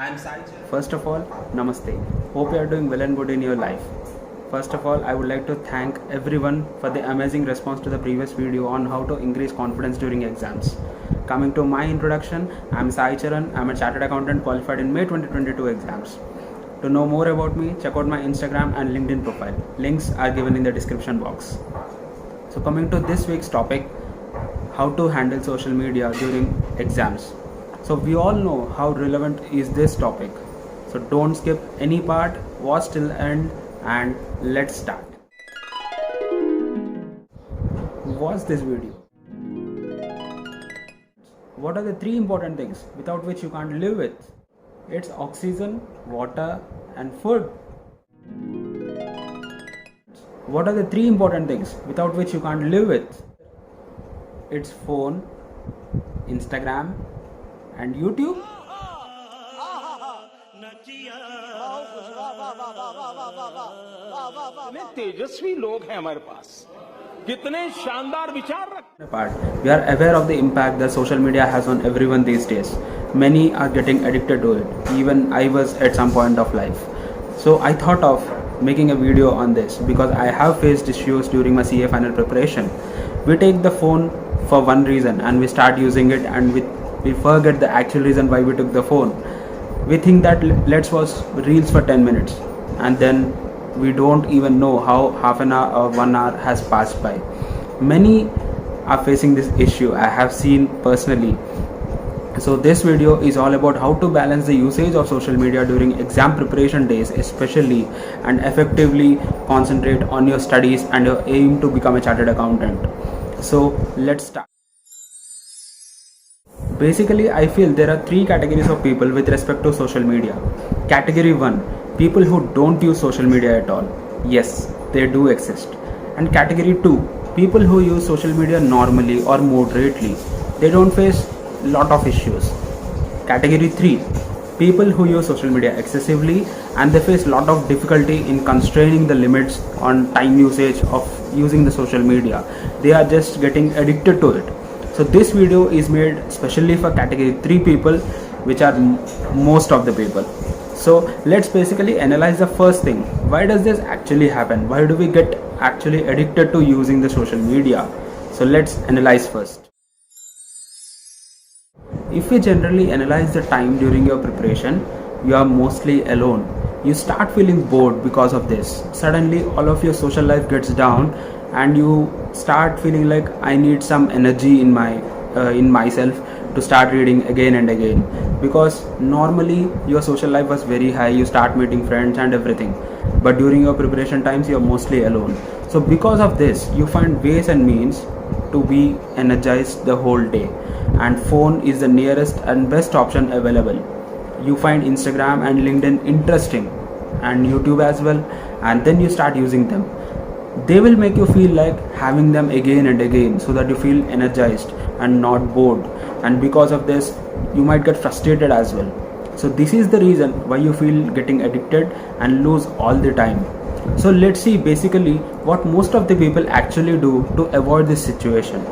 I'm Sai Charan. First of all, Namaste. Hope you are doing well and good in your life. First of all, I would like to thank everyone for the amazing response to the previous video on how to increase confidence during exams. Coming to my introduction, I'm Sai Charan. I'm a chartered accountant qualified in May 2022 exams. To know more about me, check out my Instagram and LinkedIn profile. Links are given in the description box. So coming to this week's topic, how to handle social media during exams. So we all know how relevant is this topic. So don't skip any part, watch till the end and let's start. Watch this video. What are the three important things without which you can't live with? It's oxygen, water and food. What are the three important things without which you can't live with? It's phone, Instagram and YouTube. कितने तेजस्वी लोग हैं हमारे पास, कितने शानदार विचार रखते हैं. We are aware of the impact that social media has on everyone these days. Many are getting addicted to it. Even I was at some point of life. So I thought of making a video on this because I have faced issues during my CA final preparation. We take the phone for one reason and we start using it, and we forget the actual reason why we took the phone. We think that let's watch reels for 10 minutes and then we don't even know how half an hour or 1 hour has passed by. Many are facing this issue, I have seen personally. So this video is all about how to balance the usage of social media during exam preparation days especially, and effectively concentrate on your studies and your aim to become a chartered accountant. So let's start. Basically, I feel there are three categories of people with respect to social media. Category 1, people who don't use social media at all. Yes, they do exist. And category 2, people who use social media normally or moderately. They don't face lot of issues. Category 3, people who use social media excessively and they face lot of difficulty in constraining the limits on time usage of using the social media. They are just getting addicted to it. So this video is made specially for category 3 people, which are most of the people. So let's basically analyze the first thing. Why does this actually happen? Why do we get actually addicted to using the social media? So let's analyze first. If we generally analyze the time during your preparation, you are mostly alone. You start feeling bored because of this. Suddenly all of your social life gets down and you start feeling like I need some energy in myself to start reading again and again, because normally your social life was very high, you start meeting friends and everything, but during your preparation times you are mostly alone. So because of this you find ways and means to be energized the whole day, and phone is the nearest and best option available. You find Instagram and LinkedIn interesting and YouTube as well, and then you start using them. They will make you feel like having them again and again so that you feel energized and not bored, and because of this you might get frustrated as well. So this is the reason why you feel getting addicted and lose all the time. So let's see basically what most of the people actually do to avoid this situation.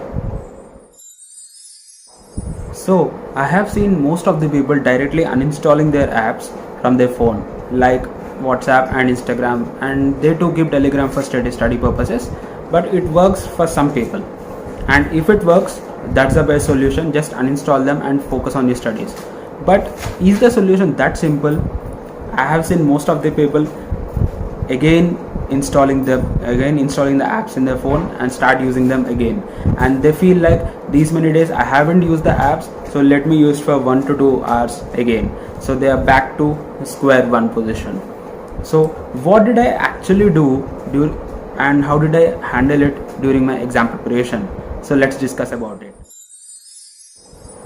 So I have seen most of the people directly uninstalling their apps from their phone, like WhatsApp and Instagram, and they too keep Telegram for study purposes, but it works for some people, and if it works, that's the best solution. Just uninstall them and focus on your studies. But is the solution that simple? I have seen most of the people again installing the apps in their phone and start using them again, and they feel like these many days I haven't used the apps, so let me use for 1 to 2 hours again. So they are back to square one position. So what did I actually do and how did I handle it during my exam preparation? So let's discuss about it.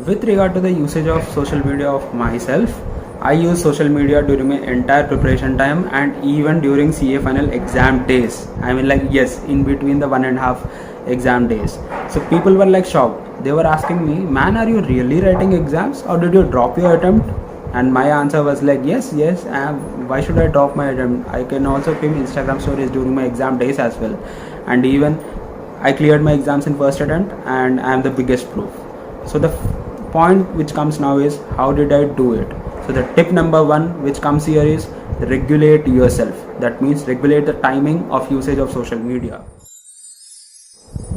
With regard to the usage of social media of myself, I use social media during my entire preparation time and even during CA final exam days. I mean, like, yes, in between the 1.5 exam days. So people were like shocked. They were asking me, man, are you really writing exams or did you drop your attempt? And my answer was like, yes, why should I drop my attempt? I can also keep Instagram stories during my exam days as well. And even I cleared my exams in first attempt and I am the biggest proof. So the point which comes now is, how did I do it? So the tip number 1 which comes here is regulate yourself. That means regulate the timing of usage of social media.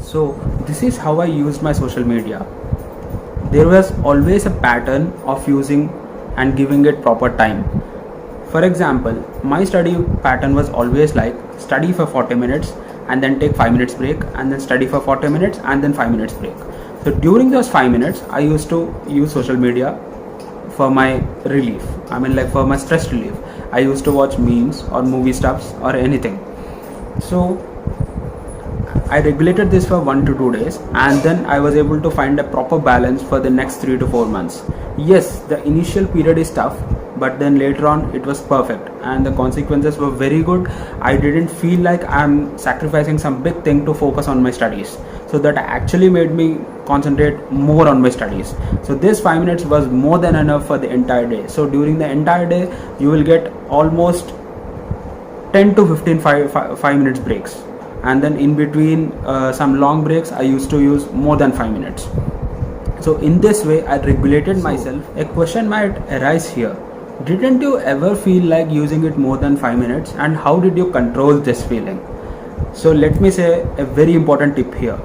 So this is how I used my social media. There was always a pattern of using and giving it proper time. For example, my study pattern was always like study for 40 minutes and then take 5 minutes break, and then study for 40 minutes and then 5 minutes break. So during those 5 minutes I used to use social media for my relief. I mean, like for my stress relief. I used to watch memes or movie stuffs or anything. So I regulated this for 1 to 2 days, and then I was able to find a proper balance for the next 3 to 4 months. Yes, the initial period is tough, but then later on it was perfect and the consequences were very good. I didn't feel like I'm sacrificing some big thing to focus on my studies. So that actually made me concentrate more on my studies. So this 5 minutes was more than enough for the entire day. So during the entire day you will get almost 10 to 15 5 minutes breaks, and then in between some long breaks I used to use more than 5 minutes. So in this way I regulated myself. A question might arise here: didn't you ever feel like using it more than 5 minutes, and how did you control this feeling? So let me say a very important tip here.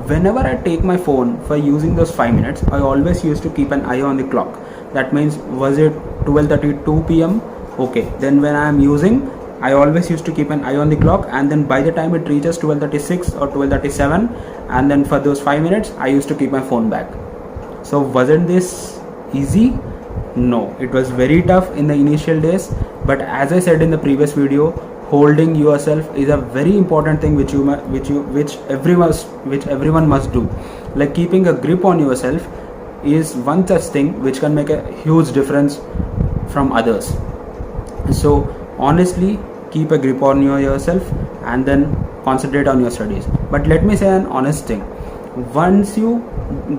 Whenever I take my phone for using those 5 minutes, I always used to keep an eye on the clock. That means, was it 12:32 p.m? Okay, then when I am using, I always used to keep an eye on the clock, and then by the time it reaches 12:36 or 12:37, and then for those 5 minutes I used to keep my phone back. So wasn't this easy? No, it was very tough in the initial days, but as I said in the previous video, holding yourself is a very important thing which everyone must do. Like keeping a grip on yourself is one such thing which can make a huge difference from others. So honestly, keep a grip on yourself and then concentrate on your studies. But let me say an honest thing: once you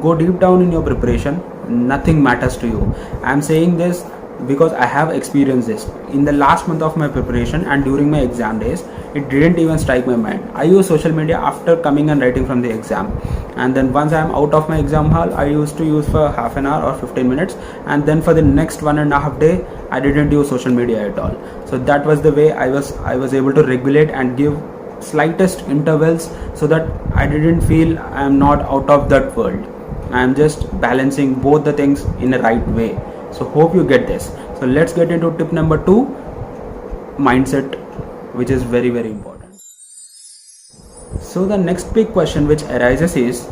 go deep down in your preparation, nothing matters to you. I am saying this because I have experienced this. In the last month of my preparation and during my exam days, it didn't even strike my mind. I use social media after coming and writing from the exam, and then once I am out of my exam hall, I used to use for half an hour or 15 minutes, and then for the next 1.5 days I didn't use social media at all. So that was the way I was able to regulate and give slightest intervals, so that I didn't feel I am not out of that world. I am just balancing both the things in the right way. So hope you get this. So let's get into tip number 2, mindset, which is very important. So the next big question which arises is,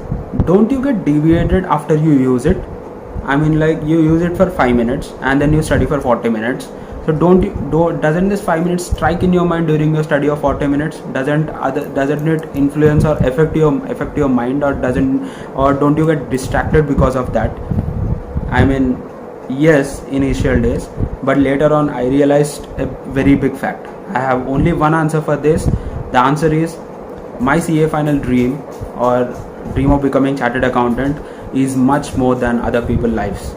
don't you get deviated after you use it? I mean, like you use it for 5 minutes and then you study for 40 minutes. So doesn't this 5 minutes strike in your mind during your study of 40 minutes? Doesn't it influence or affect your mind, or don't you get distracted because of that? I mean, yes, initial days, but later on I realized a very big fact. I have only one answer for this. The answer is, my CA final dream, or dream of becoming chartered accountant, is much more than other people's lives.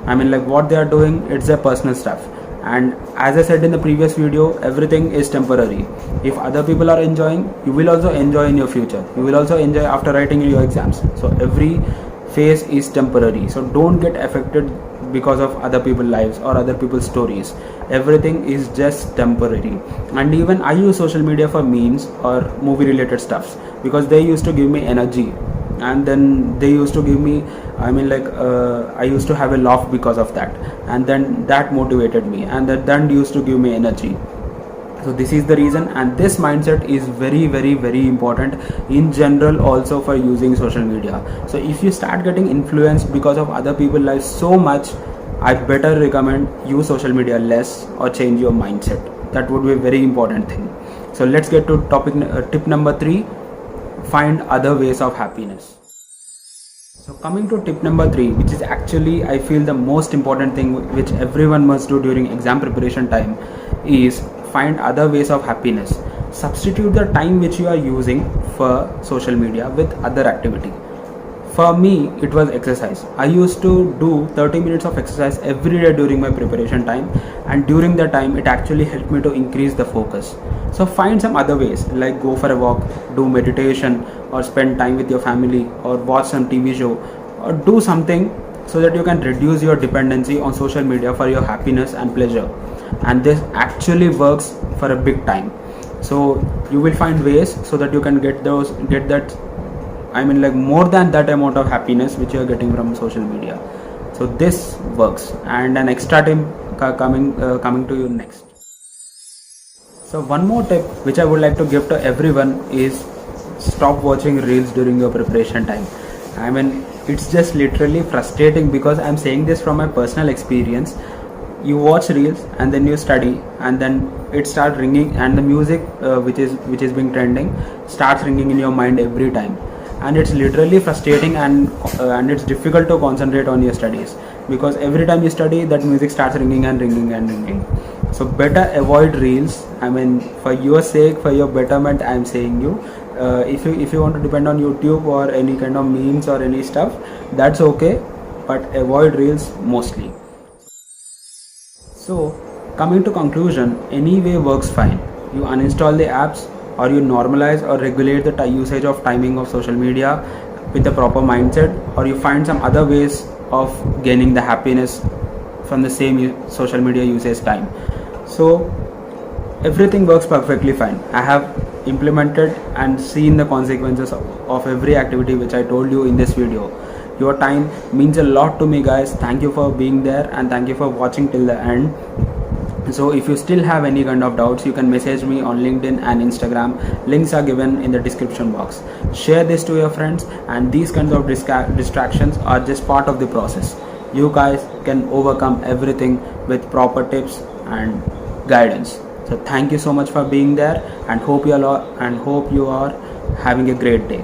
I mean, like what they are doing, it's their personal stuff. And as I said in the previous video, everything is temporary. If other people are enjoying, you will also enjoy in your future. You will also enjoy after writing your exams. So every phase is temporary. So don't get affected because of other people's lives or other people's stories. Everything is just temporary. And even I use social media for memes or movie related stuffs, because they used to give me energy, and then they used to give me, I mean, like I used to have a laugh because of that, and then that motivated me, and that then used to give me energy. So this is the reason, and this mindset is very important in general also for using social media. So if you start getting influenced because of other people's lives so much, I better recommend use social media less or change your mindset. That would be a very important thing. So let's get to tip number 3, find other ways of happiness. So coming to tip number 3, which is actually I feel the most important thing which everyone must do during exam preparation time, is find other ways of happiness. Substitute the time which you are using for social media with other activity. For me, it was exercise. I used to do 30 minutes of exercise every day during my preparation time, and during that time it actually helped me to increase the focus. So find some other ways, like go for a walk, do meditation, or spend time with your family, or watch some TV show, or do something so that you can reduce your dependency on social media for your happiness and pleasure. And this actually works for a big time. So you will find ways so that you can get that, I mean, like, more than that amount of happiness which you are getting from social media. So this works. And an extra tip coming to you next. So one more tip which I would like to give to everyone is stop watching reels during your preparation time. I mean, it's just literally frustrating, because I'm saying this from my personal experience. You watch reels and then you study, and then it starts ringing, and the music which is being trending starts ringing in your mind every time, and it's literally frustrating, and it's difficult to concentrate on your studies, because every time you study, that music starts ringing and ringing and ringing. So better avoid reels. I mean, for your sake, for your betterment, I'm saying you, if you want to depend on YouTube or any kind of memes or any stuff, that's okay, but avoid reels mostly. So coming to conclusion, any way works fine. You uninstall the apps, or you normalize or regulate the usage of timing of social media with the proper mindset, or you find some other ways of gaining the happiness from the same social media usage time. So everything works perfectly fine. I have implemented and seen the consequences of every activity which I told you in this video. Your time means a lot to me, guys. Thank you for being there, and thank you for watching till the end. So if you still have any kind of doubts, you can message me on LinkedIn and Instagram. Links are given in the description box. Share this to your friends, and these kinds of distractions are just part of the process. You guys can overcome everything with proper tips and guidance. So thank you so much for being there, and hope you are having a great day.